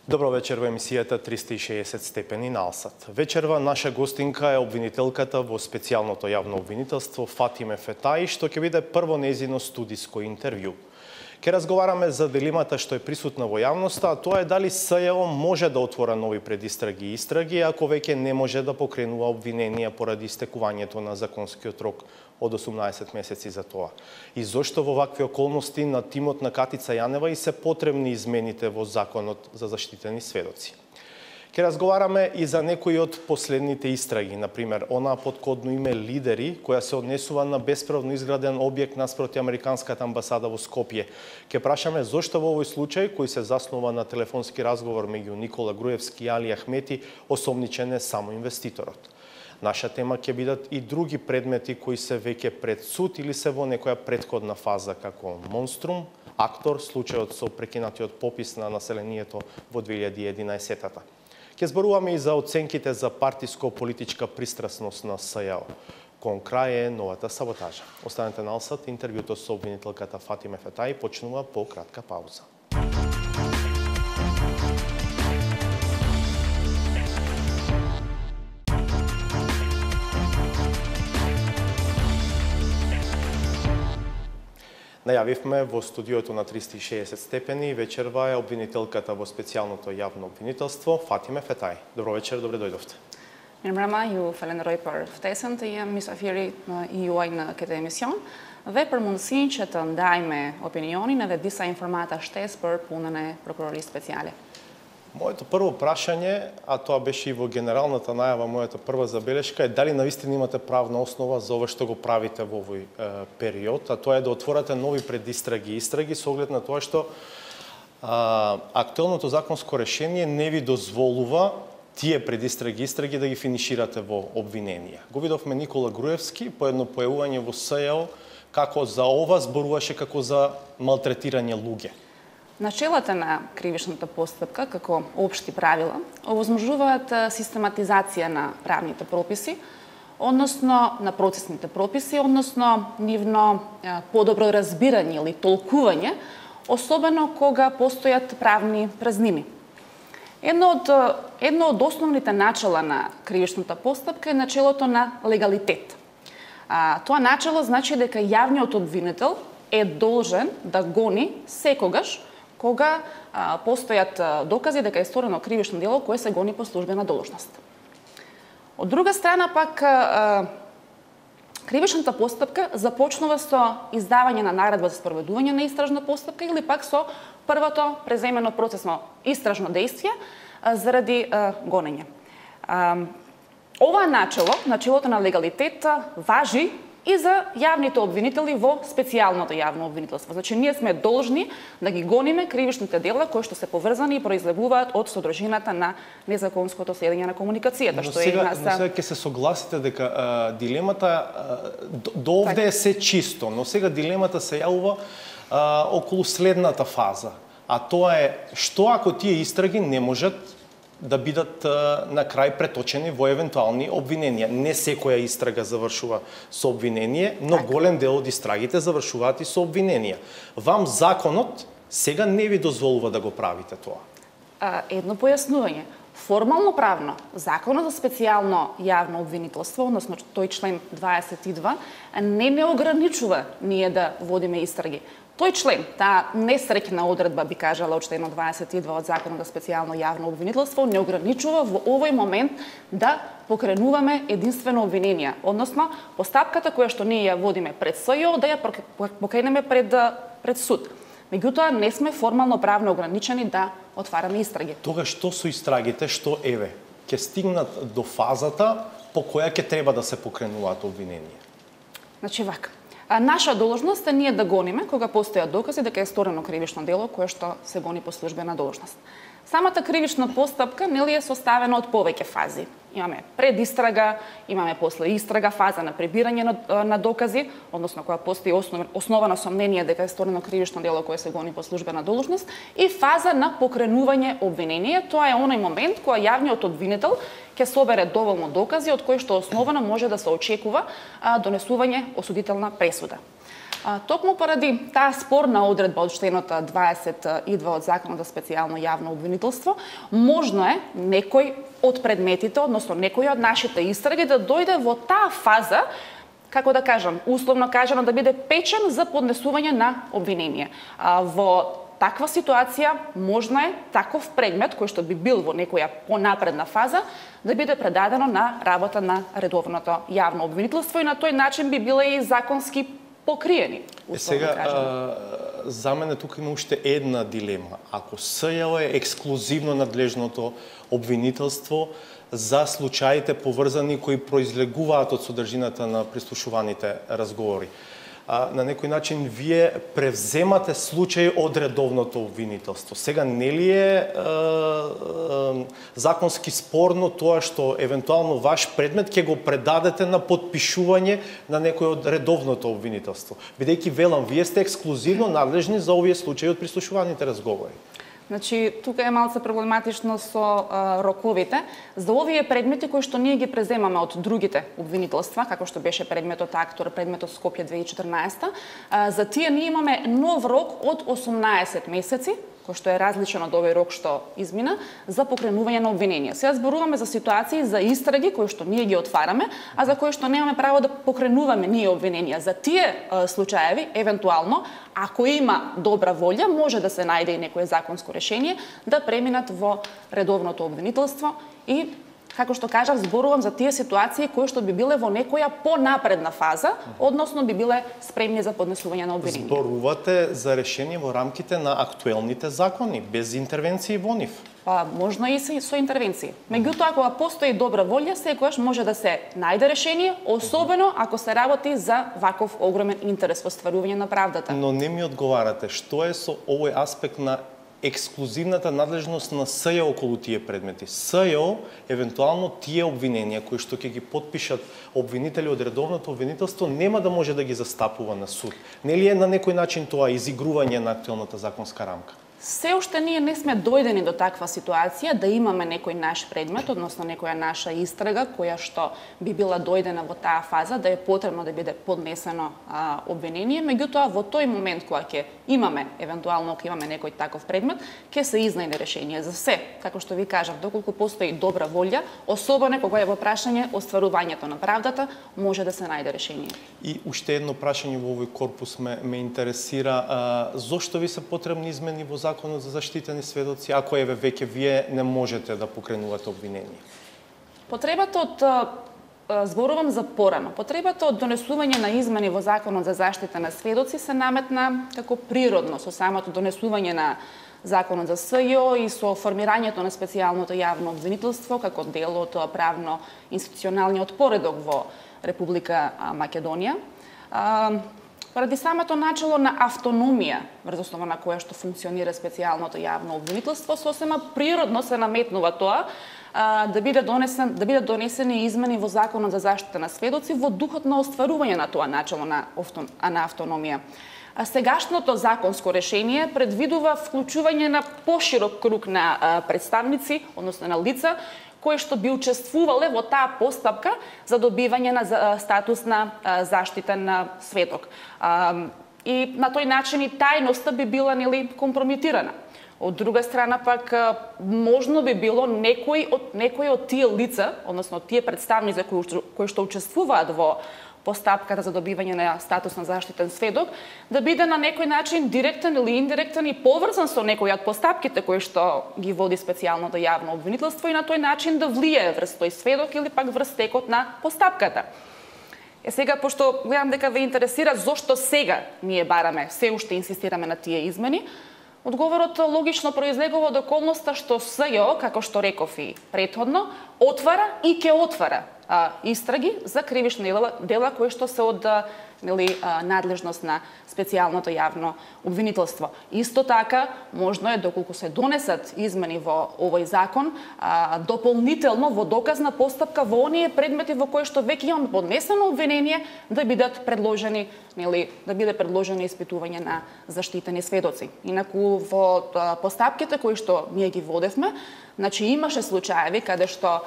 Добро вечер во емисијата 360 степени налсат. Вечерва наша гостинка е обвинителката во специјалното јавно обвинителство Фатиме Фетаи, што ќе биде прво нејзино студиско интервју. Ке разговараме за дилемата што е присутна во јавноста, а тоа е дали СЈО може да отвора нови предистраги и истраги, ако веќе не може да покренува обвиненија поради истекувањето на законскиот рок од 18 месеци за тоа. И зошто во вакви околности на тимот на Катица Јанева и се потребни измените во Законот за заштитени сведоци. Ке разговараме и за некои од последните истраги, например, онаа под кодно име Лидери, која се однесува на бесправно изграден објект наспроти Американската амбасада во Скопје. Ке прашаме зошто во овој случај, кој се заснова на телефонски разговор меѓу Никола Груевски и Али Ахмети, осомничен е само инвеститорот. Наша тема ќе бидат и други предмети кои се веќе пред суд или се во некоја претходна фаза, како Монструм, Актор, случајот со прекинатиот попис на населението во 2011-та. Ке зборуваме и за оценките за партиско-политичка пристрасност на СЈО. Кон крај е новата саботажа. Останете налсат, интервјуто со обвинителката Фатиме Фетаи почнува по кратка пауза. Најавивме во студиото на 360 степени вечерва е обвинителката во специјалното јавно обвинителство Фатиме Фетаи. Добро вечер, добре дојдовте. Mirëmbrëma, ju falenderoj për ftesën të jem mysafiri i juaj në këtë emision dhe për mundësinë që të ndaj me opinionin edhe disa informata shtesë për punën e prokurorisë speciale. Моето прво прашање, а тоа беше и во генералната најава, мојата прва забелешка е дали навистина имате правна основа за ова што го правите во овој период, а тоа е да отворате нови предистраги и истраги со оглед на тоа што актуелното законско решение не ви дозволува тие предистраги и истраги да ги финиширате во обвиненија. Го видовме Никола Груевски по едно појавување во СЈО како за ова зборуваше како за малтретирање луѓе. Начелата на кривишната постапка, како општи правила, овозможуваат систематизација на правните прописи, односно на процесните прописи, односно нивно подобро разбирање или толкување, особено кога постојат правни празнини. Едно од основните начала на кривишната постапка е начелото на легалитет. Тоа начало значи дека јавниот обвинител е должен да гони секогаш кога постојат докази дека е сторено кривишно дело кое се гони по службена должност. Од друга страна пак кривишната постапка започнува со издавање на наредба за спроведување на истражна постапка или пак со првото преземено процесно истражно дејствие заради гонење. Ова начелото на легалитет важи и за јавните обвинители во специјалното јавно обвинителство. Значи, ние сме должни да ги гониме кривишните дела кои што се поврзани и произлегуваат од содржината на незаконското следење на комуникацијата, што е Но сега ќе се согласите дека дилемата до овде е се чисто, но сега дилемата се јавува околу следната фаза, а тоа е што ако тие истраги не можат да бидат на крај преточени во евентуални обвиненија. Не секоја истрага завршува со обвинение, но голем дел од истрагите завршуваат и со обвиненија. Вам законот сега не ви дозволува да го правите тоа. Едно појаснување. Формално правно, Законот за специјално јавно обвинителство, односно тој член 22, не ограничува ние да водиме истраги. Тој член, таа несреќна одредба, би кажала, од членот 22 од Законот за специјално јавно обвинителство, не ограничува во овој момент да покренуваме единствено обвиненија, односно постапката која што ние ја водиме пред СЈО да ја покренеме пред суд. Меѓутоа, не сме формално правно ограничени да отвараме истраги. Тога што со истрагите, што еве, ќе стигнат до фазата по која ќе треба да се покренуваат обвиненија? Значи вака. Наша должност е ние да гониме кога постојат докази дека е сторено кривишно дело кое што се гони по службена должност. Самата кривишна постапка нели е составена од повеќе фази. Имаме предистрага, имаме после истрага, фаза на прибирање на докази, односно кога постои основано сомнение дека е сторено кривишно дело кое се гони по службена должност, и фаза на покренување обвинение. Тоа е оној момент кога јавниот обвинител ќе собере доволно докази од кои што основано може да се очекува донесување осудителна пресуда. Токму поради таа спорна одредба од членот 22 од Законот за специјално јавно обвинителство, можно е некој од предметите, односно некој од нашите истраги да дојде во таа фаза, како да кажам, условно кажано, да биде печен за поднесување на обвинение. Во таква ситуација можно е таков предмет кој што би бил во некоја понапредна фаза да биде предадено на работа на редовното јавно обвинителство и на тој начин би биле и законски покриени. Сега, за мене тука има уште една дилема. Ако СЈО е ексклузивно надлежното обвинителство за случаите поврзани кои произлегуваат од содржината на прислушуваните разговори, на некој начин вие превземате случај од редовното обвинителство. Сега нели е законски спорно тоа што евентуално ваш предмет ќе го предадете на подпишување на некој од редовното обвинителство, бидејќи велам вие сте ексклузивно надлежни за овие случаи од прислушуваните разговори. Значи, тука е малце проблематично со роковите. За овие предмети кои што ние ги преземаме од другите обвинителства, како што беше предметот Актор, предметот Скопје 2014, за тие ние имаме нов рок од 18 месеци, кој што е различен од овој рок што измина, за покренување на обвинение. Сега зборуваме за ситуации, за истраги кои што ние ги отвараме, а за кои што немаме право да покренуваме ние обвиненија. За тие случаеви, евентуално, ако има добра волја, може да се најде и некое законско решение да преминат во редовното обвинителство и, како што кажав, зборувам за тие ситуации кои што би биле во некоја понапредна фаза, односно би биле спремни за поднесување на обвинение. Зборувате за решение во рамките на актуелните закони, без интервенции во нив. Можно и со интервенции. Меѓутоа, кога постои добра волја, секогаш може да се најде решение, особено ако се работи за ваков огромен интерес во стварување на правдата. Но не ми одговарате, што е со овој аспект на ексклузивната надлежност на СЈО околу тие предмети. СЈО, евентуално тие обвиненија кои што ќе ги подпишат обвинители од редовното обвинителство, нема да може да ги застапува на суд. Нели е на некој начин тоа изигрување на актуелната законска рамка? Се уште ние не сме дојдени до таква ситуација да имаме некој наш предмет, односно некоја наша истрага која што би била дојдена во таа фаза да е потребно да биде поднесено обвинение, меѓутоа во тој момент кога ќе имаме, евентуално ако имаме некој таков предмет, ќе се изнајде решение за се. Како што ви кажав, доколку постои добра волја, особено кога е во прашање остварувањето на правдата, може да се најде решение. И уште едно прашање во овој корпус ме интересира, зошто ви се потребни измени во Законот за заштитени сведоци, ако еве веќе вие не можете да покренувате обвинение? Потребата од зборувам за порано. Потребата од донесување на измени во Законот за заштита на сведоци се наметна како природно со самото донесување на Законот за СЈО и со формирањето на специјалното јавно обвинителство како дел од правно-институционалниот поредок во Република Македонија. Поради самото начало на автономија, врз основа на која што функционира специјалното јавно обвинителство, сосема природно се наметнува тоа да бидат донесени измени во Законот за заштита на сведоци во духот на остварување на тоа начало на автономија. Сегашното законско решение предвидува вклучување на поширок круг на представници, односно на лица, кои што би учествувале во таа постапка за добивање на статус на заштитен сведок. И на тој начин и тајноста би била компрометирана. Од друга страна пак можно би било некој од тие лица, односно тие представници кои што учествуваат во постапката за добивање на статус на заштитен сведок, да биде на некој начин директен или индиректен и поврзан со некој од постапките кои што ги води специјалното јавно обвинителство и на тој начин да влијае врз тој сведок или пак врз текот на постапката. Сега, пошто гледам дека ве интересира зошто сега ние бараме, се уште инсистираме на тие измени, одговорот логично произлегува од околноста што СЈО, како што реков и претходно, отвара и ќе отвара истраги за кривишни дела кои што се од надлежност на специјалното јавно обвинителство. Исто така, можно е, доколку се донесат измени во овој закон, дополнително во доказна постапка во оние предмети во кои што веќе имаме поднесено обвинение, да бидат предложени, да биде предложено испитување на заштитени сведоци. Инаку во постапките кои што ние ги водевме, значи имаше случаеви каде што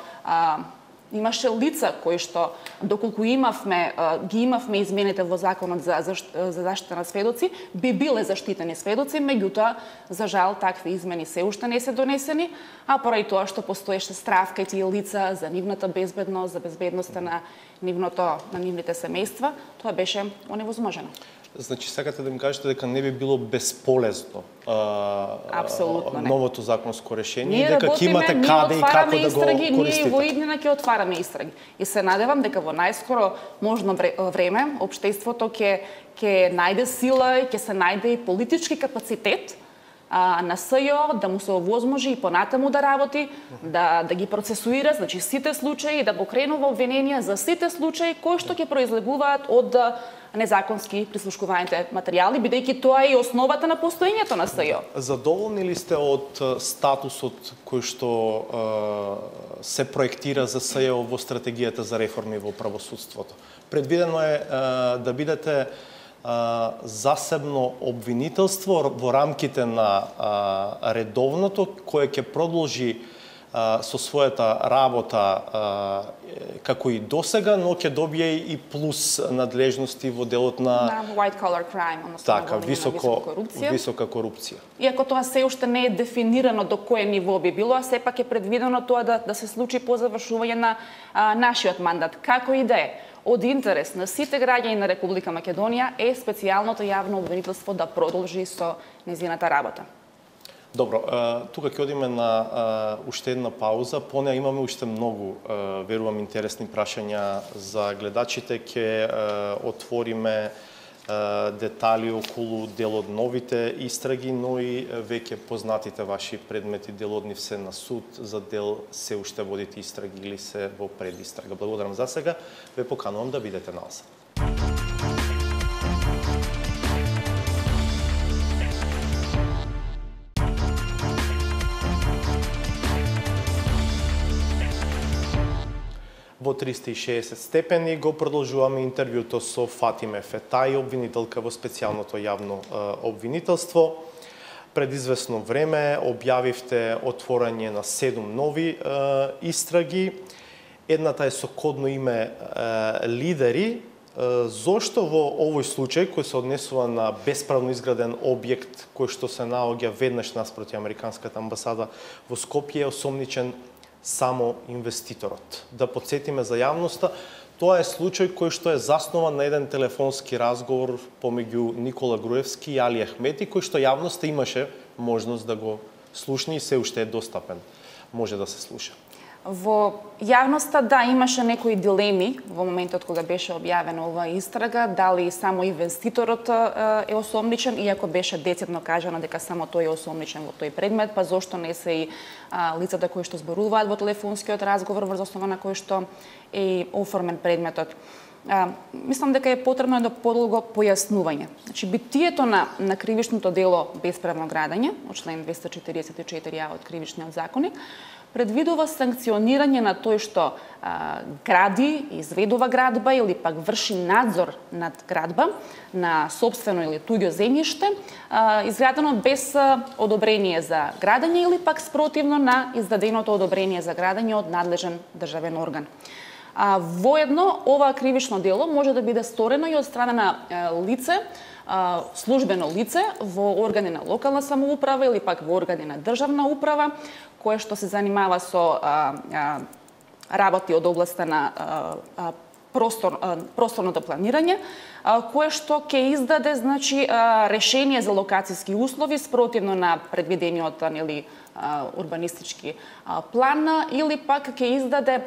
Имаше лица кои што, доколку ги имавме измените во Законот за заштита на сведоци, би биле заштитени сведоци, меѓутоа, за жал, такви измени се уште не се донесени, а поради тоа што постоеше страв кај тие лица за нивната безбедност, за безбедноста на нивните семејства, тоа беше оневозможено. Значи, сакате да ми кажете дека не би било безполезно новото законско решение, дека ќе имате каде и како да го користите? Ние во иднина ќе отвараме истраги. И се надевам дека во најскоро можно време општеството ќе најде сила и ќе се најде и политички капацитет на СЈО да му се овозможи и понатаму да работи, да ги процесуира, значи сите случаи, да покренува обвиненија за сите случаи кои што ќе произлегуваат од незаконски прислушкуваните материјали, бидејќи тоа е и основата на постоењето на СЈО. Задоволни ли сте од статусот кој што се проектира за СЈО во стратегијата за реформи во правосудството? Предвидено е да бидете засебно обвинителство во рамките на редовното, кое ќе продолжи со својата работа како и досега, но ќе добие и плюс надлежности во делот на white collar crime, односно висока корупција. Иако тоа се уште не е дефинирано до кое ниво би било, а сепак е предвидено тоа да се случи по завршување на нашиот мандат. Како и да е, од интерес на сите граѓани на Република Македонија е специјалното јавно обвинителство да продолжи со нејзината работа. Добро, тука ќе одиме на уште една пауза. По неа имаме уште многу, верувам, интересни прашања за гледачите. Ќе отвориме детали околу дел од новите истраги, но и веќе познатите ваши предмети, дел од нив се на суд, за дел се уште водите истраги или се во предистрага. Благодарам за сега. Ве поканувам да бидете назад. Во 360 степени го продолжуваме интервјуто со Фатиме Фетај, обвинителка во специјалното јавно обвинителство. Пред известно време објавивте отворање на 7 нови истраги. Едната е со кодно име Лидери. Зошто во овој случај, кој се однесува на бесправно изграден објект кој што се наоѓа веднаш наспроти Американската амбасада во Скопје, е осомничен само инвеститорот? Да подсетиме за јавноста, тоа е случај кој што е заснован на еден телефонски разговор помеѓу Никола Груевски и Али Ахмети, кој што јавноста имаше можност да го слушне и се уште е достапен. Може да се слуша. Во јавноста, да, имаше некои дилеми во моментот кога беше објавена оваа истрага, дали само инвеститорот е осомничен, иако беше децидно кажано дека само тој е осомничен во тој предмет, па зошто не се и лицата кои што зборуваат во телефонскиот разговор врз основа на кој што е оформен предметот. Мислам дека е потребно да подолго појаснување. Значи, битието на кривичното дело бесправно градење, од член 244а од Кривичниот законник, предвидува санкционирање на тој што гради, изведува градба или пак врши надзор над градба на сопствено или туѓо земјиште, изградено без одобрение за градење или пак спротивно на издаденото одобрение за градење од надлежен државен орган. Воедно, ова кривично дело може да биде сторено и од страна на лице, службено лице во органи на локална самоуправа или пак во органи на државна управа, кое што се занимава со работи од областа на просторното планирање, кое што ќе издаде, значи, решение за локацијски услови спротивно на предвидениот урбанистички план, или пак ќе издаде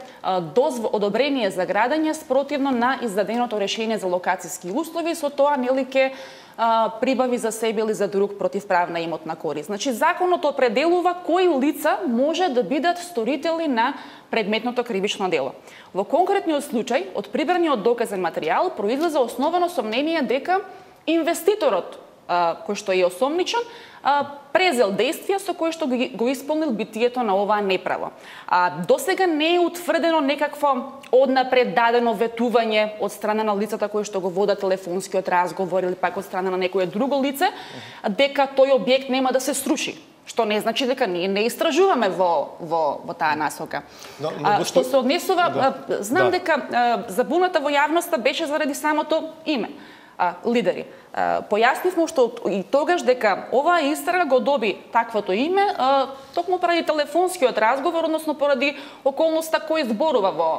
одобрение за градење спротивно на издаденото решение за локацијски услови, со тоа ќе прибави за себе или за друг противправна имотна корист. Значи, законот определува кои лица може да бидат сторители на предметното кривично дело. Во конкретниот случај, од прибраниот доказен материјал произлезе основано сомнение дека инвеститорот, кој што е осомничен, презел действија со кои што го исполнил битието на оваа неправо. Досега не е утврдено некакво однапред дадено ветување од страна на лицата кои што го водат телефонскиот разговор или пак од страна на некое друго лице, дека тој објект нема да се сруши. Што не значи дека ние не истражуваме во таа насока. Што се однесува, знам дека забуната во јавноста беше заради самото име. Лидери. Појаснивме што и тогаш дека оваа истрага го доби таквото име токму поради телефонскиот разговор, односно поради околноста кој зборува во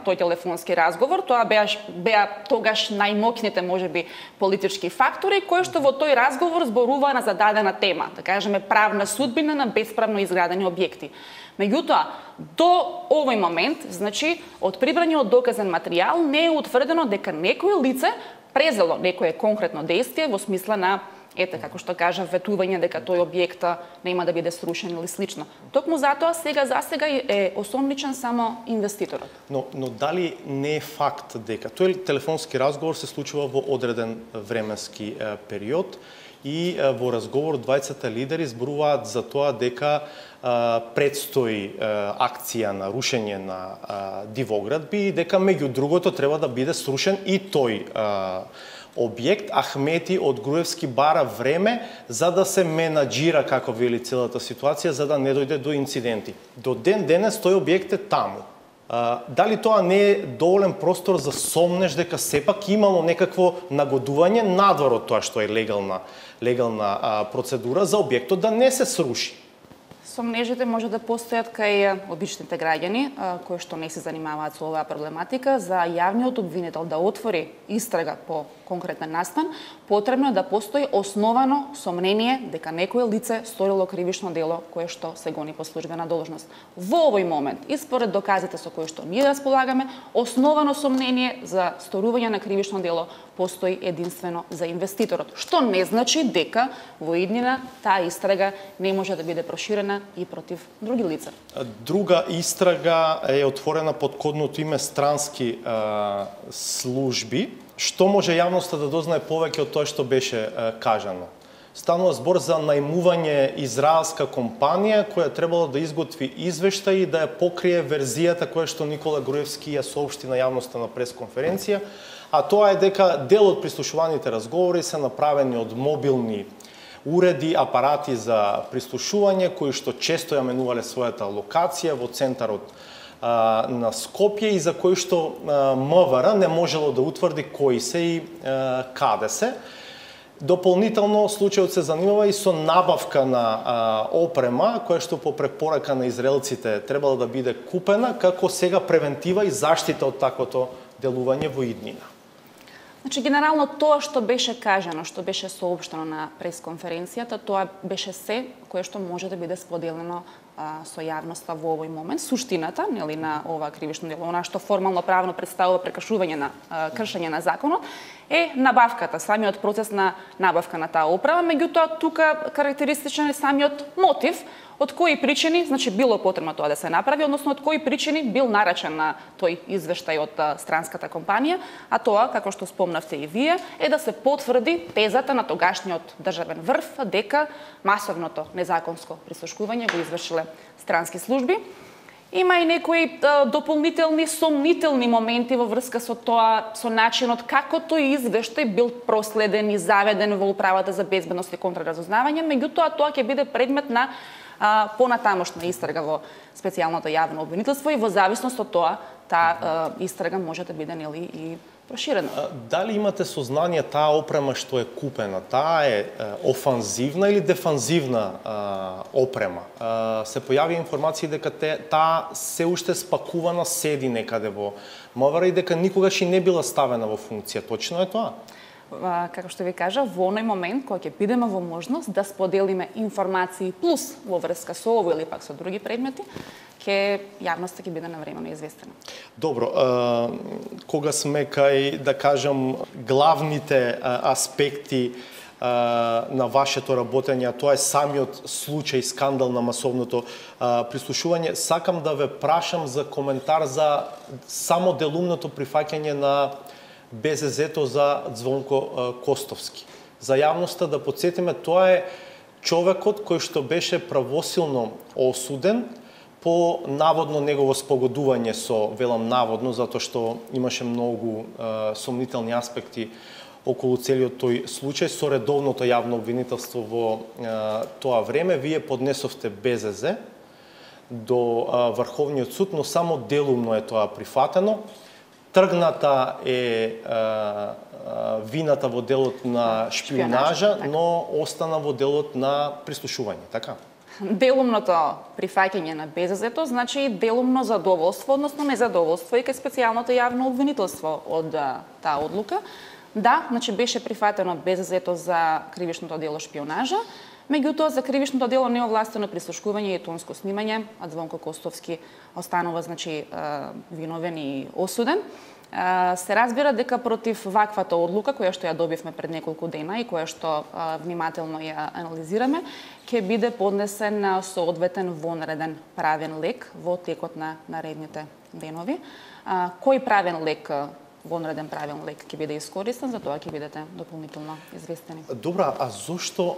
тој телефонски разговор. Тоа беа тогаш најмоќните можеби политички фактори кои што во тој разговор зборуваа на зададена тема, да кажеме правна судбина на бесправно изградени објекти. Меѓутоа, до овој момент, значи, од прибраниот доказен материјал не е утврдено дека некој лице презело некое конкретно действие во смисла на, како што кажа, ветување дека тој објект нема да биде срушен или слично. Токму затоа сега е осомничен само инвеститорот. Но дали не е факт дека тој телефонски разговор се случува во одреден временски период и во разговор двајцата лидери зборуваат за тоа дека предстои акција на рушење на дивоградби и дека меѓу другото треба да биде срушен и тој објект. Ахмети од Груевски бара време за да се менаџира, како вели, целата ситуација, за да не дојде до инциденти. До ден денес тој објект е таму. Дали тоа не е доволен простор за сомнеш дека сепак имало некакво нагодување надвор од тоа што е легална процедура за објектот да не се сруши? Сомнежите може да постојат кај обичните граѓани кои што не се занимаваат со оваа проблематика. За јавниот обвинител да отвори истрага по конкретен настан, потребно е да постои основано сомнение дека некое лице сторило кривишно дело кое што се гони по службена должност. Во овој момент, и според доказите со кои што ние располагаме, основано сомнение за сторување на кривишно дело постои единствено за инвеститорот, што не значи дека во иднина таа истрага не може да биде проширена и против други лица. Друга истрага е отворена под кодното име странски служби. Што може јавноста да дознае повеќе од тоа што беше кажано? Станува збор за најмување израелска компанија која требало да изготви извештај и да ја покрие верзијата која што Никола Груевски ја соопшти на јавноста на пресконференција, а тоа е дека дел од прислушуваните разговори се направени од мобилни уреди, апарати за прислушување кои што често ја менувале својата локација во центарот на Скопје и за кои што МВР не можело да утврди кои се и каде се. Дополнително случајот се занимава и со набавка на опрема која што по препорака на израелците требало да биде купена како сега превентива и заштита од таквото делување во иднина. Значи, генерално тоа што беше кажано, што беше соопштено на пресконференцијата, тоа беше се кое што може да биде споделено со јавноста во овој момент. Суштината, нели, на ова кривишно дело, она што формално правно представува кршење на законот, е набавката, самиот процес на набавка на таа оправа. Меѓутоа, тука карактеристичен е самиот мотив, од кои причини, значи било потребно тоа да се направи, односно од кои причини бил нарачен на тој извештај од странската компанија, а тоа, како што спомнавте и вие, е да се потврди тезата на тогашниот државен врв дека масовното незаконско прислушкување го извршиле странски служби. Има и некои дополнителни сомнителни моменти во врска со тоа, со начинот како тој извештај бил проследен и заведен во Управата за безбедност и контраразузнавање, меѓутоа тоа ќе биде предмет на понатамошна истрага во специјалното јавно обвинителство и во зависност од тоа таа истрага може да биде, нели, и проширена. Дали имате сознание таа опрема што е купена, таа е офанзивна или дефанзивна опрема? Се појави информации дека таа се уште спакувана седи некаде во МВР и дека никогаш и не била ставена во функција. Точно е тоа? Како што ви кажа, во оној момент кога ќе бидеме во можност да споделиме информации плюс во врска со ово или пак со други предмети, јавноста ќе биде навремено известена. Добро, кога сме кај, да кажам, главните аспекти на вашето работење, тоа е самиот случај, скандал на масовното прислушување, сакам да ве прашам за коментар за само делумното прифаќање на БЗЗ-то за Звонко Костовски. За јавноста да подсетиме, тоа е човекот кој што беше правосилно осуден по наводно негово спогодување со, велам наводно, затоа што имаше многу сомнителни аспекти околу целиот тој случај со редовното јавно обвинителство во тоа време. Вие поднесовте БЗЗ до Врховниот суд, но само делумно е тоа прифатено. Тргната е вината во делот на шпионажа, но остана во делот на прислушување, така? Делумното прифаќање на БЗЗ-то значи и делумно задоволство, односно незадоволство и кај специјалното јавно обвинителство од таа одлука. Да, значи беше прифатено БЗЗ-то за кривичното дело шпионажа, меѓутоа за кривичното дело неовластено прислушкување и тонско снимање, а Звонко Костовски останува значи виновен и осуден. Се разбира дека против ваквата одлука, која што ја добивме пред неколку дена и која што внимателно ја анализираме, ќе биде поднесен соодветен вонреден правен лек во текот на наредните денови. Кој правен лек, вонреден правен лек ќе биде искористен, за тоа ќе бидете дополнително известени. Добра, а зошто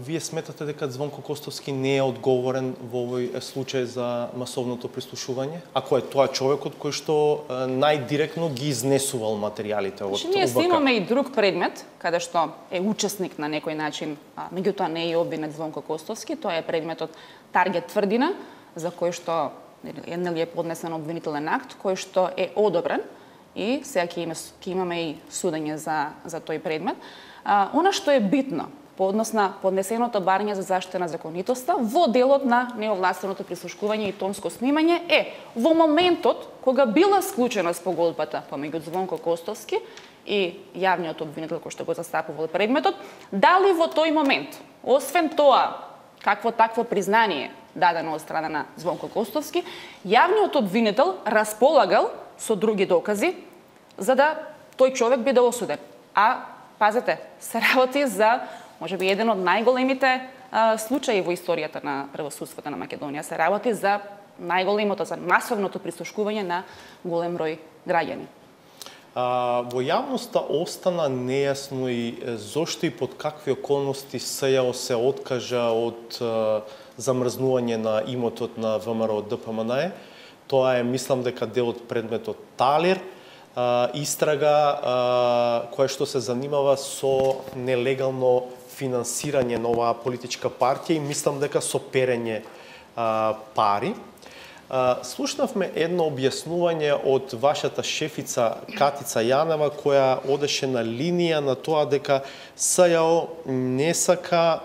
вие сметате дека Звонко Костовски не е одговорен во овој случај за масовното прислушување? Ако е тоа човекот кој што најдиректно ги изнесувал материјалите од ОВК? Ние имаме и друг предмет, каде што е учесник на некој начин, меѓутоа не е обвинет Звонко Костовски, тоа е предметот Таргет Тврдина, за кој што е поднесен обвинителен акт, кој што е одобрен, и сега ќе имаме и судење за тој предмет. Она што е битно по однос на поднесеното барање за заштита на законитоста во делот на неовластеното прислушкување и тонско снимање е во моментот кога била склучена спогодбата помеѓу Звонко Костовски и јавниот обвинител кој што го застапувал предметот, дали во тој момент, освен тоа какво такво признание дадено од страна на Звонко Костовски, јавниот обвинител располагал со други докази за да тој човек биде осуден. А пазете, се работи за можеби еден од најголемите случаи во историјата на правосудството на Македонија. Се работи за најголемото, за масовното прислушкување на голем број граѓани. Во јавноста остана нејасно и зошто и под какви околности СЈО се откажа од замрзнување на имотот на ВМРО ДПМНЕ. Тоа е, мислам дека дел од предметот Талир, истрага која што се занимава со нелегално финансирање на оваа политичка партија и мислам дека со перење пари. Слушнавме едно објаснување од вашата шефица Катица Јанева, која одеше на линија на тоа дека СЈО не сака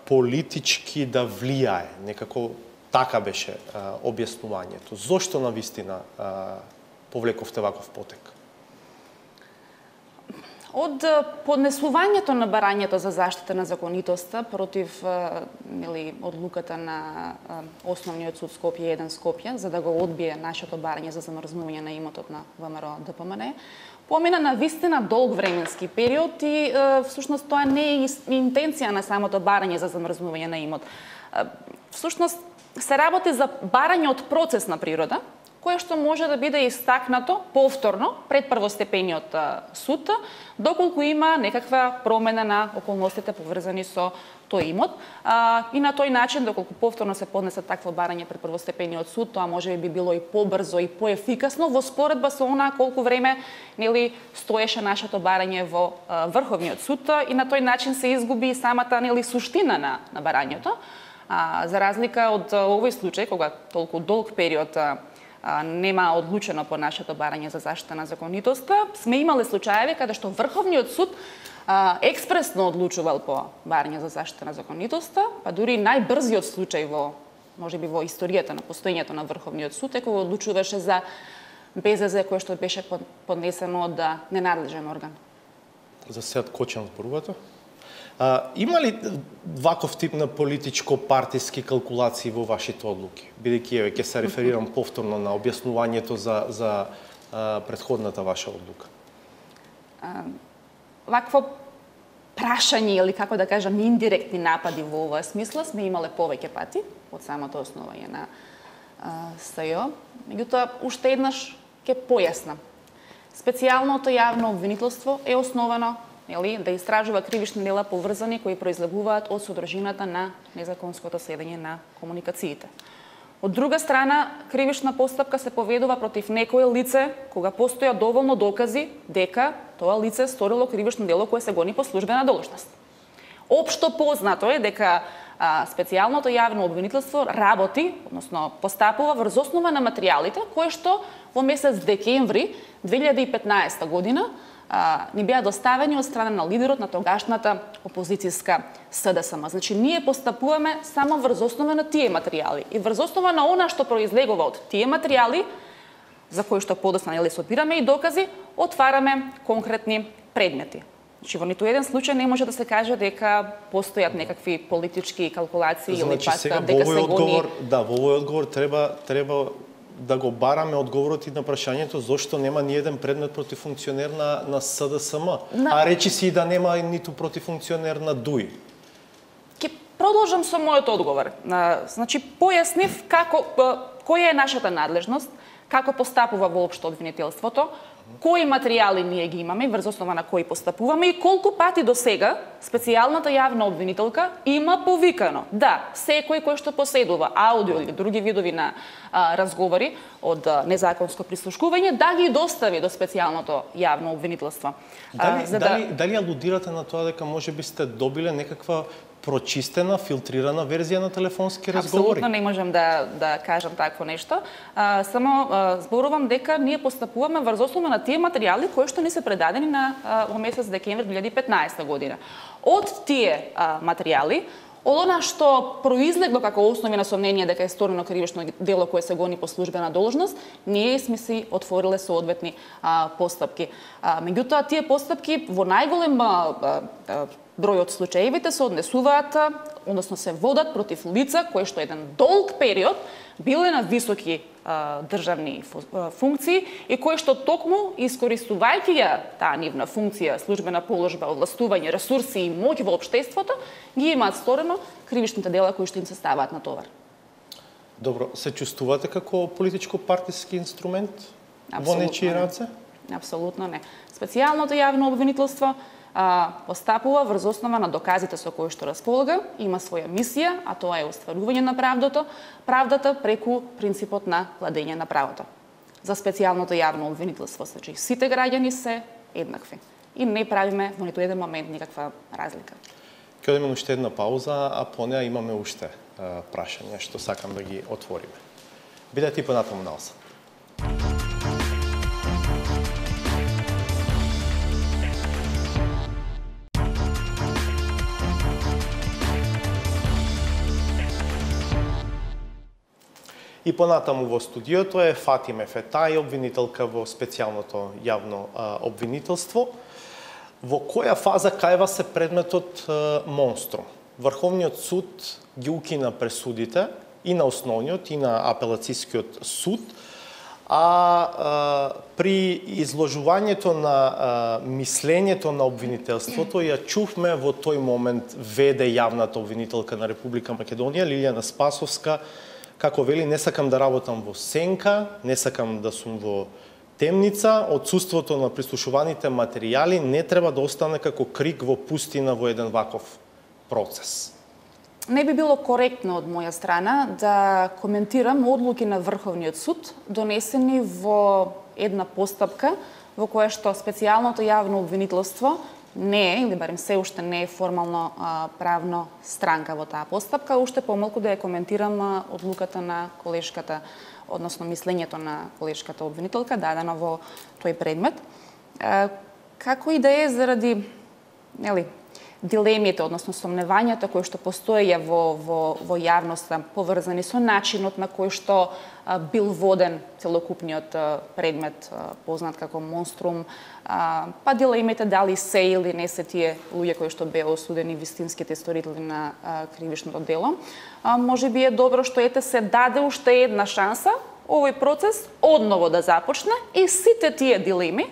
политички да влијае. Некако така беше објаснувањето. Зошто навистина повлековте ваков потек? Од поднесувањето на барањето за заштита на законитоста против одлуката на Основниот суд Скопје 1 Скопје за да го одбие нашето барање за замрзнување на имотот на ВМРО ДПМНЕ, помина на вистина долг временски период и всушност тоа не е интенција на самото барање за замрзнување на имот. Всушност се работи за барање од процесна природа, кое што може да биде истакнато повторно пред првостепениот суд, доколку има некаква промена на околностите поврзани со тој имот. И на тој начин, доколку повторно се поднесе такво барање пред првостепениот суд, тоа може би било и побрзо и поефикасно во споредба со она колку време стоеше нашето барање во Врховниот суд и на тој начин се изгуби и самата суштина на барањето. За разлика од овој случај, кога толку долг период нема одлучено по нашето барање за заштита на законитоста, сме имале случаеви каде што Врховниот суд експресно одлучувал по барање за заштита на законитоста, па дури најбрзиот случај можеби во историјата на постоењето на Врховниот суд е кога одлучуваше за БЗЗ кој што беше поднесено од ненадлежен орган. За Сеат Кочан зборувате? Има ли ваков тип на политичко-партиски калкулации во вашите одлуки? Бидејќи ќе се реферирам повторно на објаснувањето за претходната ваша одлука. Вакво прашање или како да кажам индиректни напади во оваа смисла сме имале повеќе пати од самото основање на СЈО. Меѓутоа, уште еднаш ќе појаснам. Специјалното јавно обвинителство е основано да истражува кривични дела поврзани кои произлегуваат од содржината на незаконското следење на комуникациите. Од друга страна, кривишна постапка се поведува против некое лице кога постојат доволно докази дека тоа лице сторило кривишно дело кое се гони по службена должност. Општо познато е дека специјалното јавно обвинителство работи, односно постапува врз основа на материјалите кои што во месец декември 2015 година ни беа доставени од страна на лидерот на тогашната опозицијска СДСМ. Значи, ние постапуваме само врз основа на тие материјали и врз основа на она што произлегува од тие материјали, за кои што подоцна собираме и докази, отвараме конкретни предмети. Значи, во ниту еден случај не може да се каже дека постојат некакви политички калкулации или пак дека се гони... Да, во овој одговор треба да го бараме одговорот и на прашањето зошто нема ни еден предмет против функционер на СДСМ, а речи си да нема ниту против функционер на ДУИ. Ќе продолжам со мојот одговор. Значи, појаснив која е нашата надлежност, како постапува воопшто обвинителството, кои материјали ние ги имаме, врз основа на кои постапуваме и колку пати до сега специјалната јавна обвинителка има повикано да секој кој што поседува аудио или други видови на разговори од незаконско прислушкување да ги достави до специјалното јавно обвинителство. Дали алудирате на тоа дека можеби сте добиле некаква прочистена, филтрирана верзија на телефонски разговори? Апсолутно не можам да кажам такво нешто. Само зборувам дека ние постапуваме врз основа на тие материјали кои што ни се предадени во месец декември 2015 година. Од тие материјали, од она што произлегло како основи на сомнение дека е сторено кривишно дело кое се гони по службена должност, ние сме си отвориле соодветни постапки. Меѓутоа, тие постапки во најголем број од случаевите се однесуваат, односно се водат против лица кои што еден долг период биле на високи државни функции и кои што токму искористувајќи ја таа нивна функција, службена положба, овластување, ресурси и моќ во општеството, ги имаат сторено кривишните дела кои што им се ставаат на товар. Добро, се чувствувате како политичко-партиски инструмент во нечии раце? Апсолутно не. Специјалното јавно обвинителство постапува врз основа на доказите со кои што располага, има своја мисија, а тоа е остварување на правдата преку принципот на владење на правото. За специјалното јавно обвинителство, значи сите граѓани се еднакви и не правиме во ниту еден момент никаква разлика. Ќе одиме уште една пауза, а по неа имаме уште прашања што сакам да ги отвориме. Бидете и понатаму на осад. И понатаму во студиото е Фатиме Фетај, обвинителка во специјалното јавно обвинителство. Во која фаза кај вас е предметот монструм? Врховниот суд ги укина пресудите и на основниот и на апелацискиот суд, а при изложувањето на мислењето на обвинителството ја чувме во тој момент веде јавната обвинителка на Република Македонија Лилијана Спасовска, како вели, не сакам да работам во сенка, не сакам да сум во темница, отсуството на прислушуваните материјали не треба да остане како крик во пустина во еден ваков процес. Не би било коректно од моја страна да коментирам одлуки на Врховниот суд, донесени во една постапка во која што специјалното јавно обвинителство не е, или барем се уште не е формално правно странка во таа постапка, уште помалку да ја коментирам одлуката на колешката, односно мислењето на колешката обвинителка дадено во тој предмет. Како и да е, заради дилемите, односно сомневањата кои што постоеја во јавноста, поврзани со начинот на кој што бил воден целокупниот предмет, познат како монструм, па дилемите дали се или не се тие луѓе кои што беа осудени вистинските сторители на кривишното дело. Може би е добро што се даде уште една шанса овој процес одново да започне и сите тие дилеми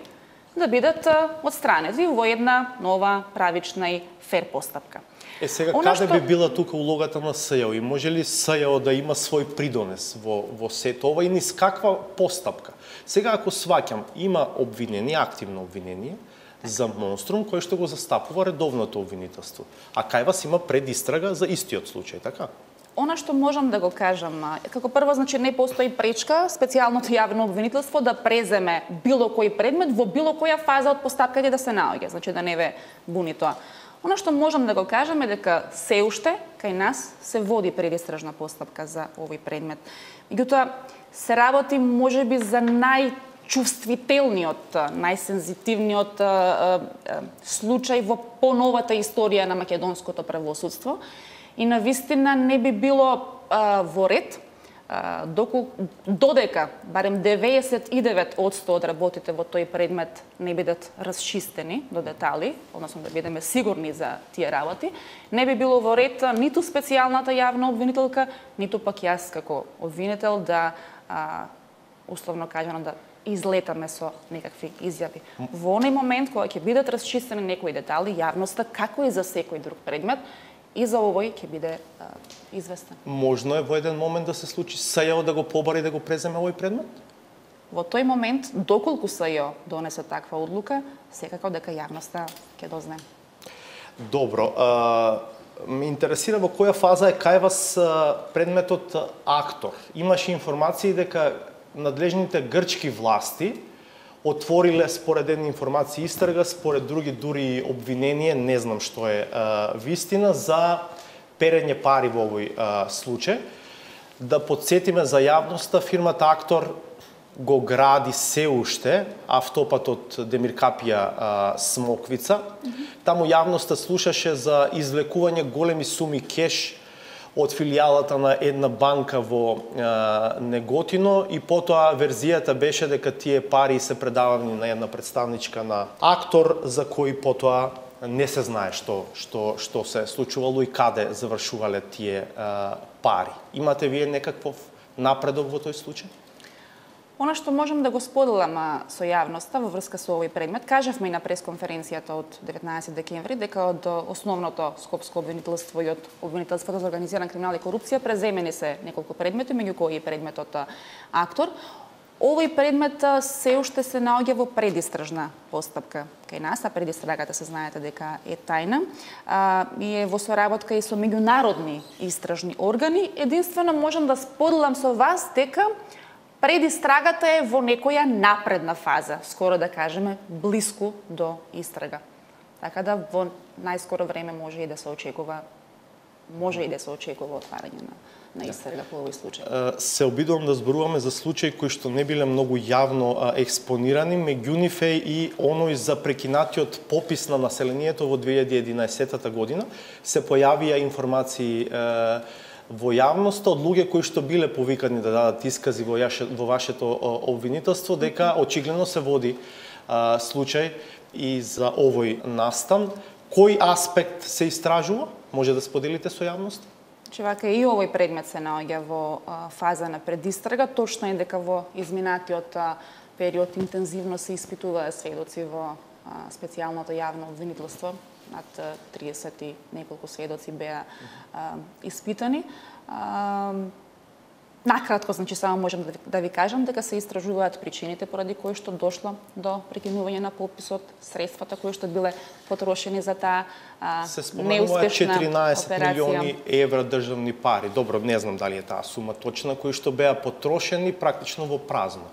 да бидат отстранети во една нова, правична и фер постапка. Сега, каде би била тука улогата на СЈО? И може ли СЈО да има свој придонес во сето ова и низ каква постапка? Сега, ако сваќам, има обвинение, активно обвинение за монструм кој што го застапува редовното обвинителство. А кај вас има предистрага за истиот случај, така? Она што можам да го кажам, како прво, значи не постои пречка специјалното јавно обвинителство да преземе било кој предмет во било која фаза од постапката да се наоѓа, значи да не ве буни тоа. Она што можам да го кажам е дека се уште кај нас се води предистражна постапка за овој предмет. Меѓутоа се работи можеби за најчувствителниот, најсензитивниот случај во поновата историја на македонското правосудство. И навистина не би било во ред додека барем 99% од работите во тој предмет не бидат расчистени до детали, односно да бидеме сигурни за тие работи, не би било во ред ниту специјалната јавна обвинителка, ниту пак јас како обвинител да условно кажано да излетаме со некакви изјави. Во оној момент кога ќе бидат расчистени некои детали, јавноста, како и за секој друг предмет, и за овој ќе биде известен. Можно е во еден момент да се случи СЈО да го побари да го преземе овој предмет? Во тој момент, доколку СЈО донесе таква одлука, секако дека јавноста ќе дознае. Добро. Ме интересира во која фаза е кај вас предметот актор. Имаше информации дека надлежните грчки власти отвориле според едни информации истрага, според други дури обвинение, не знам што е вистина, за перење пари во овој случај. Да подсетиме за јавноста, фирмата Актор го гради се уште автопатот Демир Капија Смоквица. Таму јавноста слушаше за извлекување големи суми кеш од филијалата на една банка во Неготино и потоа верзијата беше дека тие пари се предавани на една представничка на Актор, за кој потоа не се знае што се случувало и каде завршувале тие пари. Имате вие некаков напредок во тој случај? Она што можам да го споделам со јавноста во врска со овој предмет, кажавме и на пресконференцијата од 19 декември дека од основното скопско обвинителство и од обвинителството за организиран криминал и корупција преземени се неколку предмети, меѓу кои и предметот Актор. Овој предмет се уште се наоѓа во предистражна постапка кај нас, а предистрагата се знаете дека е тајна и е во соработка и со меѓународни истражни органи. Единствено можам да споделам со вас дека предистрагата е во некоја напредна фаза, скоро да кажеме блиску до истрага. Така да во најскоро време може и да се очекува отварање на истрага по овој случај. Се обидувам да зборуваме за случаи кои што не биле многу јавно експонирани, меѓу нив е и оној за прекинатиот попис на населението во 2011 година. Се појавија информации во јавноста од луѓе кои што биле повикани да дадат искази во вашето обвинителство дека очигледно се води случај и за овој настан. Кој аспект се истражува? Може да споделите со јавноста? Че вака и овој предмет се наоѓа во фаза на предистрага. Точно е дека во изминатиот период интензивно се испитуваа сведоци во специјалното јавно обвинителство. Над 30 и неколку сведоци беа испитани. Накратко, значи, само можем да ви кажам дека се истражуваат причините поради кои што дошло до прекинување на пописот, средствата кои што биле потрошени за таа неуспешна операција. Се 14 милиони евра државни пари. Добро, не знам дали е таа сума точна, кои што беа потрошени практично во празно.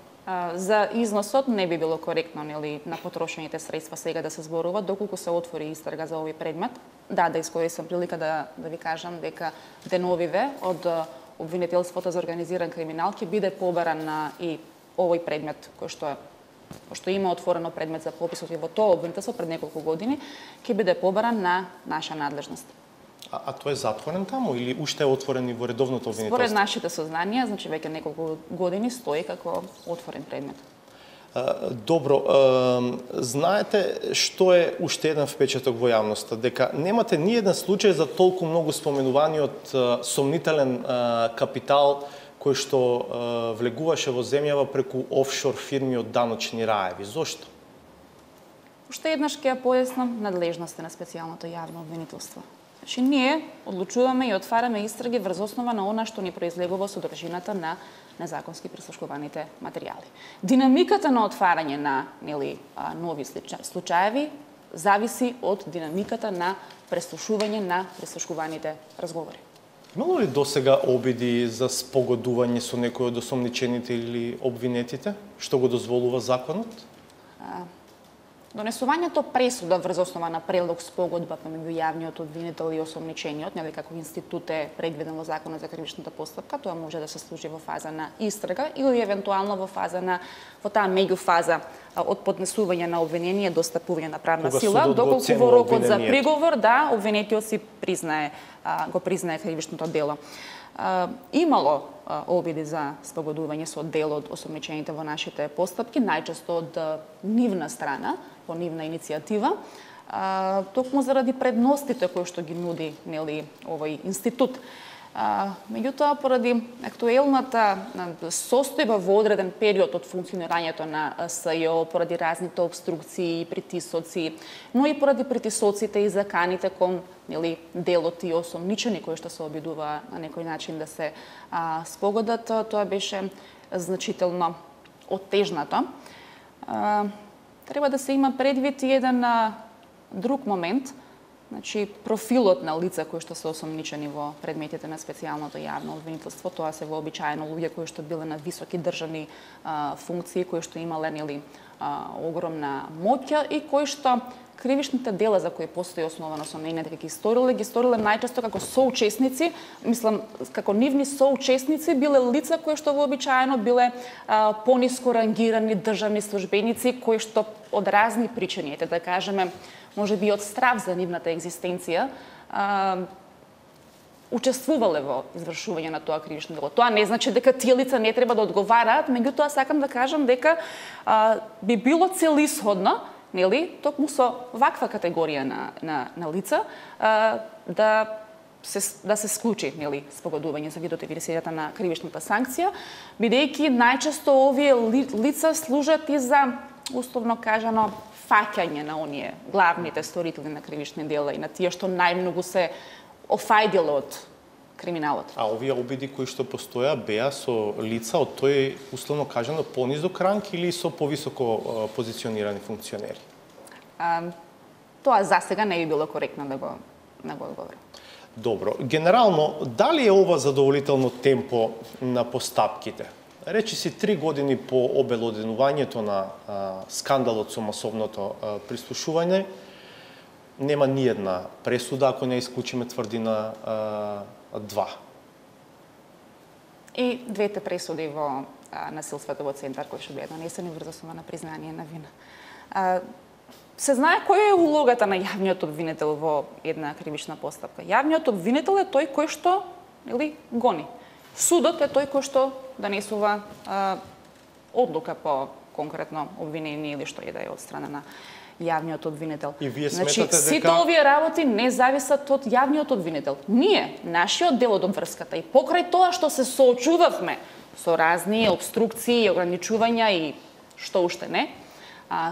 За износот не би било коректно, нели, на потрошените средства сега да се зборува, доколку се отвори истрага за овој предмет. Да искористам прилика да ви кажам дека деновиве од обвинителството за организиран криминал ќе биде побаран и овој предмет кој што има отворено предмет за пописот и во тоа обвинителство пред неколку години, ќе биде побаран на наша надлежност. А тој е затворен таму или уште е отворен и во редовното обвинителство? Според нашите сознанија, значи веќе неколку години стои како отворен предмет. Добро, знаете што е уште еден впечаток во јавноста, дека немате ни еден случај за толку многу споменуваниот сомнителен капитал кој што влегуваше во земјава преку офшор фирми од даночни раеви. Зошто? Уште еднаш ќе ја појаснам надлежности на специјалното јавно обвинителство. Значи, ние одлучуваме и отвараме истраги врз основа на она што ни произлегува содржината на незаконски прислушкуваните материјали. Динамиката на отварање на нови случаеви зависи од динамиката на преслушување на прислушкуваните разговори. Имало ли досега обиди за спогодување со некој од осомничените или обвинетите, што го дозволува законот? Донесувањето пресуда врз основа на предлог спогодба помеѓу јавниот обвинител и осомничениот, нели како институт е предвиден во Законот за кривичната постапка, тоа може да се служи во фаза на истрага или евентуално во таа меѓуфаза од поднесување на обвинение до стапување на правна сила, доколку во рокот за приговор, обвинетиот си го признае кривичното дело. Имало обиди за спогодување со дел од осомничените во нашите постапки, најчесто од нивна страна, по нивна иницијатива, токму заради предностите кои што ги нуди овој институт. Меѓутоа, поради актуелната состојба во одреден период од функционирањето на СЈО, поради разните обструкции, притисоци, но и поради притисоците и заканите кон делот и осомничени кои што се обидува на некој начин да се спогодат, тоа беше значително оттежнато. Треба да се има предвид и еден друг момент, значи профилот на лица кои што се осомничени во предметите на специјалното јавно обвинителство, тоа се вообичаено луѓе кои што биле на високи државни функции, кои што имале огромна моќ и кои што кривичните дела за кои постои основано сомнение дека ги сториле најчесто како соучесници, мислам како нивни соучесници биле лица кои што вообичаено биле пониско рангирани државни службеници кои што од разни причини, да кажеме, можеби од страв за нивната екзистенција, учествувале во извршување на тоа кривично дело. Тоа не значи дека тие лица не треба да одговараат, меѓутоа сакам да кажам дека би било целисходно, токму со ваква категорија на лица да се склучи спогодување за видот и версијата на кривичната санкција, бидејќи најчесто овие лица служат и за, условно кажано, фаќање на оние главните сторители на кривични дела и на тие што најмногу се офајдиле од криминалот. А овие обиди кои што постоја беа со лица од тој, условно кажано, понизок ранг или со повисоко позиционирани функционери? Тоа засега не би било коректно да го одговорам. Добро. Генерално, дали е ова задоволително темпо на постапките? Речи си 3 години по обелоденувањето на скандалот со масовното прислушување, нема ни една пресуда, ако не исклучиме тврдина 2. И двете пресуди во насилството во центар кои што беа донесени врз основа на признание на вина. Се знае која е улогата на јавниот обвинител во една кривична постапка. Јавниот обвинител е тој кој што гони. Судот е тој кој што донесува одлука по конкретно обвинение или што е да е од страна на јавниот обвинител. И вие значи, сметате дека сите овие работи не зависат од јавниот обвинител. Ние, нашиот дел од обврската и покрај тоа што се соочувавме со разни обструкции, ограничувања и што уште не,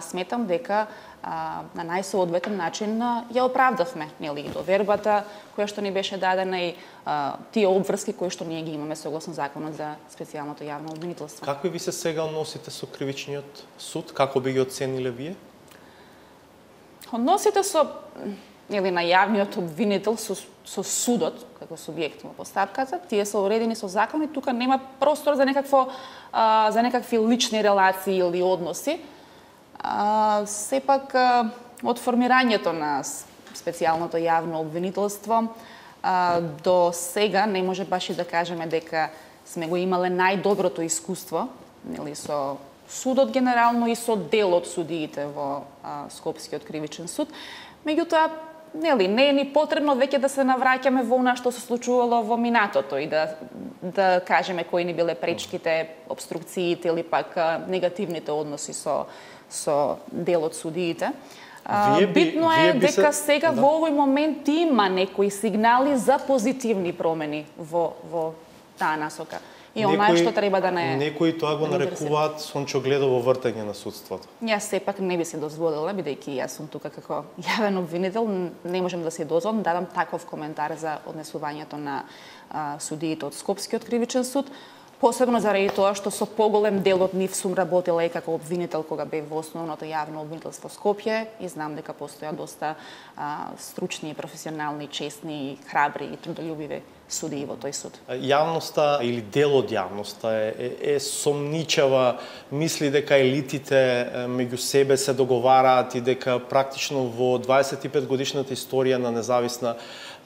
сметам дека на најсоодветен начин ја оправдавме, и довербата која што ни беше дадена и тие обврски кои што ние ги имаме согласно Законот за специјалното јавно обвинителство. Како ви се сега односите со кривичниот суд? Како би ги оцениле вие? Односите на јавниот обвинител со судот како субјект во постапката, тие се уредени со закон и тука нема простор за некакви лични релации или односи. Сепак, од формирањето на специјалното јавно обвинителство до сега не може баш и да кажеме дека сме го имале најдоброто искуство со судот генерално и со дел од судиите во Скопскиот кривичен суд. Меѓутоа, не е ни потребно веќе да се навраќаме во она што се случувало во минатото и да кажеме кои ни биле пречките, обструкциите или пак негативните односи со дел од судиите. Битно е дека сега во овој момент има некои сигнали за позитивни промени во таа насока. И онај што треба да не... Некои тоа го нарекуваат сончогледово вртање на судството. Јас сепак не би се дозволила, бидејќи јас сум тука како јавен обвинител, не можам да се дозволам да дадам таков коментар за однесувањето на судиите од Скопскиот кривичен суд. Посебно заради тоа што со поголем дел од нив сум работила и како обвинител кога бев во основното јавно обвинителство Скопје и знам дека постоја доста стручни, професионални, честни, храбри и трудолюбиви судии во тој суд. Јавноста или дел од јавноста е сомничава, мисли дека елитите меѓу себе се договараат и дека практично во 25 годишната историја на независна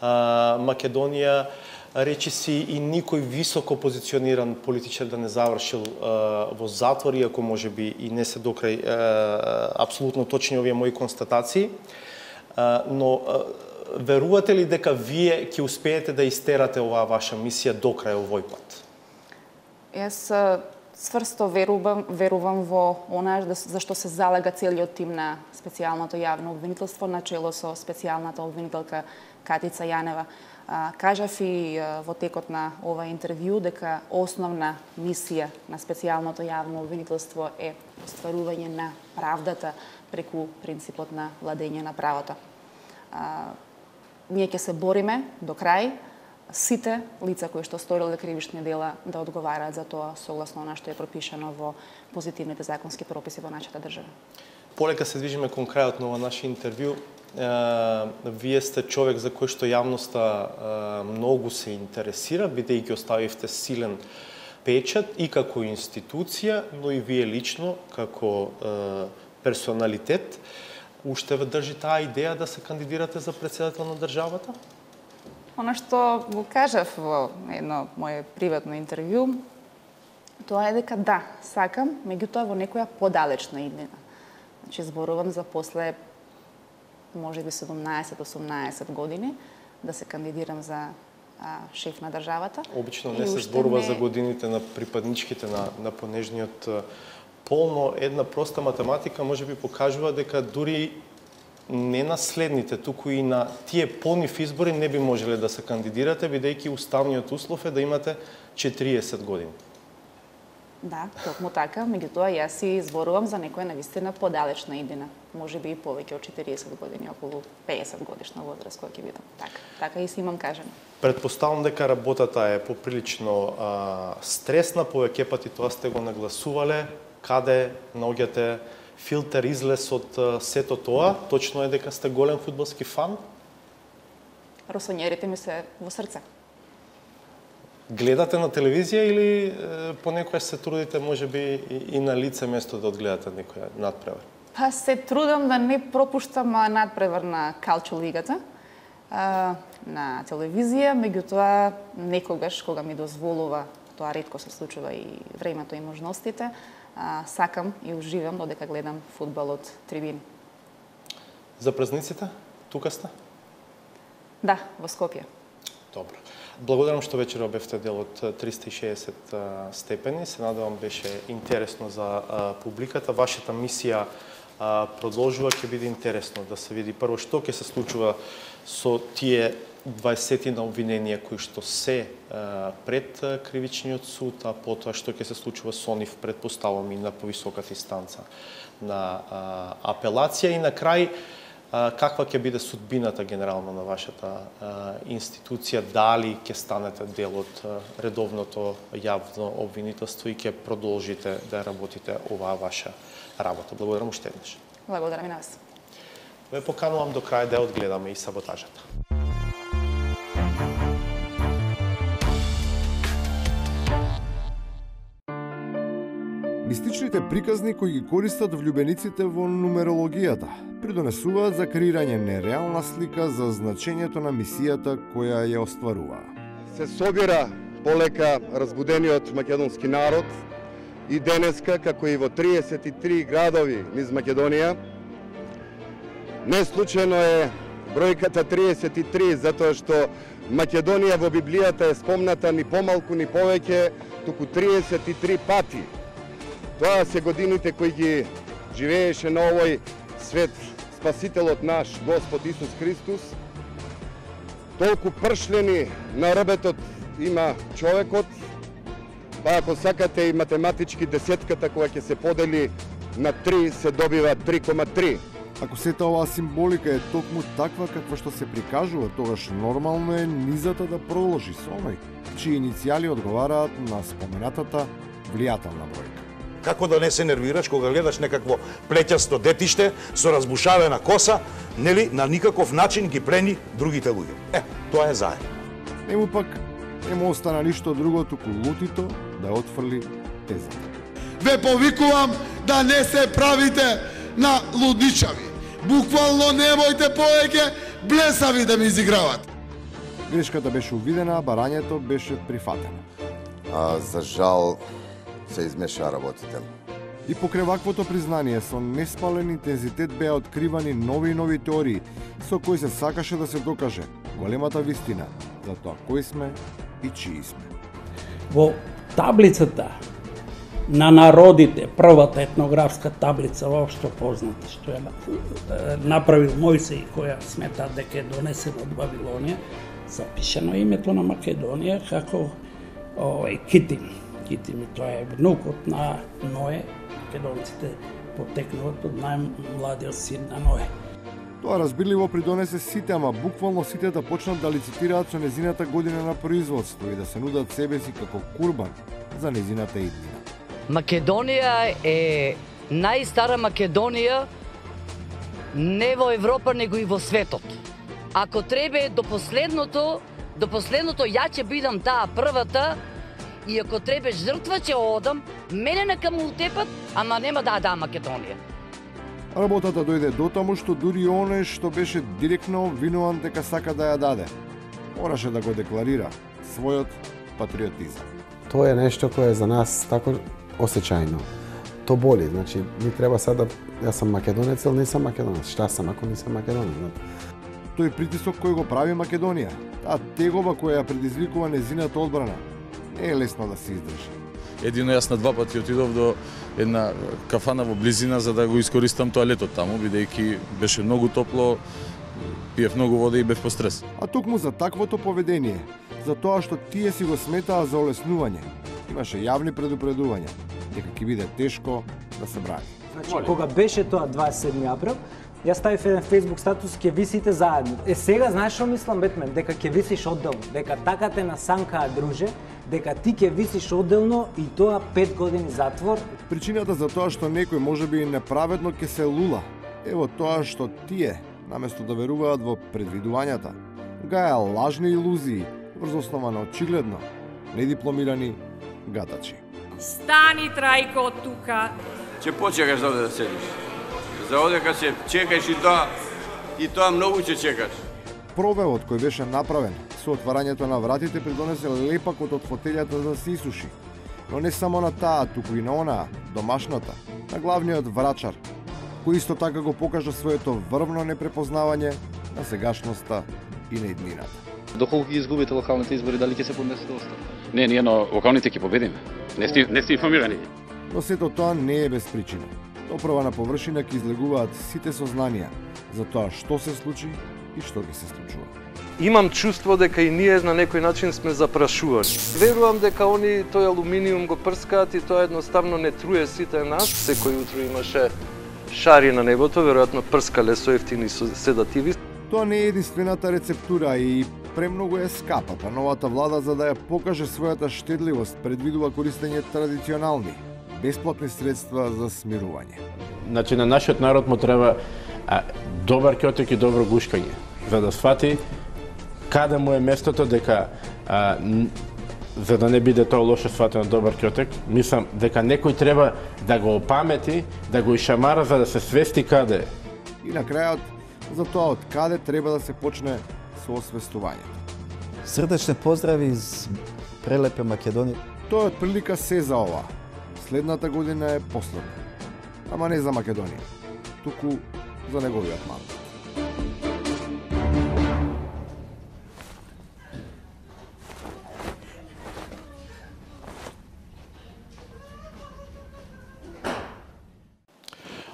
Македонија речиси и никој високо позициониран политичар да не завршил во затвор, иако можеби и не се докрај апсолутно точни овие мои констатации. Но верувате ли дека вие ќе успеете да истерате оваа ваша мисија до крај овој пат? Јас цврсто верувам во она за што се залага целиот тим на специјалното јавно обвинителство на чело со специјалната обвинителка Катица Јанева. Кажав и во текот на ова интервју дека основна мисија на специјалното јавно обвинителство е остварување на правдата преку принципот на владење на правото. Ние ќе се бориме до крај сите лица кои што сториле кривични дела да одговараат за тоа согласно она што е пропишано во позитивните законски прописи во нашата држава. Полека се движиме кон крајот на ова наше интервју. Вие сте човек за кој што јавноста многу се интересира, бидејќи оставивте силен печат и како институција, но и вие лично како персоналитет. Уште ве држи таа идеја да се кандидирате за претседател на државата? Она што го кажав во едно мое приватно интервју, тоа е дека да, сакам, меѓутоа во некоја подалечна иднина. Значи, зборувам за после можеби 17-18 години да се кандидирам за шеф на државата. Обично не се зборува за годините на припадничките на понежниот пол, но една проста математика може би покажува дека дури не на следните, туку и на тие понив избори не би можеле да се кандидирате, бидејќи уставниот услов е да имате 40 години. Да, токму така, меѓутоа јас си зборувам за некоја навистина подалечна иднина, можеби и повеќе од 40 години, околу 50 годишна возраст која ќе бидам. Така и си имам кажано. Предпоставам дека работата е поприлично стресна, повеќе пати тоа сте го нагласувале, каде наоѓате филтер излез од сето тоа, точно е дека сте голем фудбалски фан? Росонерите ми се во срце. Гледате на телевизија или понекогаш се трудите можеби и на лице место да одгледате некоја надпревар? Па се трудам да не пропуштам надпревар на Калчо лигата на телевизија, меѓутоа некогаш кога ми дозволува, тоа ретко се случува и времето и можностите, сакам и уживам додека гледам фудбал од трибини. За празниците? Тука сте? Да, во Скопје. Добро. Благодарам што вечера бевте дел од 360 степени. Се надевам беше интересно за публиката. Вашата мисија продолжува, ќе биде интересно да се види прво што ќе се случува со тие 20 на обвиненија кои што се пред кривичниот суд, а потоа што ќе се случува со нив, предпоставам и на повисоката инстанца на апелација и на крај каква ќе биде судбината генерално на вашата институција, дали ќе станете дел од редовното јавно обвинителство и ќе продолжите да работите оваа ваша работа. Благодарам уште еднаш. Благодарам и на вас. Ве поканувам до крај да одгледаме и саботажата. Мистичните приказни кои ги користат влюбениците во нумерологијата придонесуваат за креирање нереална слика за значењето на мисијата која ја остварува. Се собира полека разбудениот македонски народ и денеска, како и во 33 градови низ Македонија. Не случајно е бројката 33, затоа што Македонија во Библијата е спомната ни помалку ни повеќе, туку 33 пати. Тоа се годините кои ги живееше на овој свет Спасителот наш, Господ Исус Христос. Толку пршлени на рбетот има човекот, па ако сакате и математички десетката која ќе се подели на 3 се добива 3,3. Ако сета оваа символика е токму таква каква што се прикажува, тогаш нормално е низата да продолжи со оној, чии иницијали одговараат на споменатата влијателна бројка. Како да не се нервираш кога гледаш некакво плеќасто детиште со разбушавена коса, нели, на никаков начин ги плени другите луѓе. Тоа е заедно. Нему пак не му остана ништо друго, туку лутито да отфрли тезата. Ве повикувам да не се правите на лудничави. Буквално немојте повеќе блесави да ми изиграват. Грешката беше увидена, а барањето беше прифатено. За жал се измеша работите. И покрај ваквото признание со неспален интензитет беа откривани нови и нови теории, со кои се сакаше да се докаже големата вистина за тоа кои сме и чии сме. Во таблицата на народите, првата етнографска таблица воопшто позната, што е направил Мојсей, која смета дека е донесена од Вавилонија, запишено името на Македонија како Китим. Китим, тоа е внукот на Ное. Македонците потекнуваат од најмладиот син на Ное. Тоа разбирливо придонесе сите, ама буквално сите да почнат да лицитираат со незината година на производство и да се нудат себе си како курбан за незината иднина. Македонија е најстара Македонија не во Европа, него и во светот. Ако требе до последното ја ќе бидам таа првата, и ако требе жртва ќе одам, мене нека му утепат, ама нема да дам Македонија. Работата дојде до таму што дури оној што беше директно обвинуван дека сака да ја даде, мораше да го декларира својот патриотизам. Тоа е нешто кое е за нас тако осеќајно. То боли, значи ми треба сега да јас сум македонец или не сум македонец. Шта сам ако не сум македонец? Тој притисок кој го прави Македонија, таа тегоба која ја предизвикува незината одбрана, не е лесно да се издржи. Едино јас на два пати отидов до една кафана во близина за да го искористам тоалетот таму, бидејќи беше многу топло, пиев многу вода и бев по стрес. А токму за таквото поведение, за тоа што тие си го сметаа за олеснување, имаше јавни предупредувања дека ќе биде тешко да се брани. Значи, кога беше тоа 27 април, јас ставив еден Facebook статус ќе висите заедно. Сега знаеш што мислам, Бетмен, дека ќе висиш одделно, дека така те насанкаа друже, дека ти ќе висиш одделно и тоа 5 години затвор. Причината за тоа што некој можеби неправедно ќе се лула, ево тоа што тие, наместо да веруваат во предвидувањата, гаја лажни илузии врз основа на очигледно недипломирани гатачи. Стани, Трајко, од тука. Ќе почекаш да седиш. За одека се чекаш и тоа многу ќе чекаш. Пробевот кој беше направен со отварањето на вратите придонесе лепакот од фотелјата да се исуши. Но не само на таа, туку и на онаа, домашната, на главниот врачар, кој исто така го покажа своето врвно непрепознавање на сегашноста и на иднината. Доколку ги изгубите локалните избори, дали ќе се поднесете оставка? Не, ние на локалните ќе победиме. Не сте информирани. Но сето тоа не е без причина. Допрва на површина ќе излегуваат сите сознанија за тоа што се случи и што ќе се случува. Имам чувство дека и ние на некој начин сме запрашувани. Верувам дека они тој алуминиум го прскаат и тоа едноставно не труе сите нас. Секој утро имаше шари на небото, веројатно прскале со ефтини седативи. Тоа не е единствената рецептура и премногу е скапата. Новата влада, за да ја покаже својата штедливост, предвидува користење традиционални, бесплатни средства за смирување. Значи на нашиот народ му треба добар ќотек и добро гушкање, за да свати каде му е местото, дека за да не биде тоа лошо сватено добар ќотек, мислам дека некој треба да го опамети, да го ишамара за да се свести каде. И на крајот за тоа од каде треба да се почне со освестувањето. Срдечни поздрави из прелепа Македонија. Тоа е отприлика се за ова. Следната година е последна. Ама не за Македонија, туку за неговиот мандат.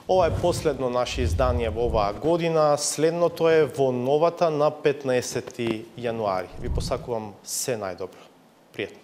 Ова е последно наше издание во оваа година, следното е во новата на 15 јануари. Ви посакувам се најдобро. Пријатно.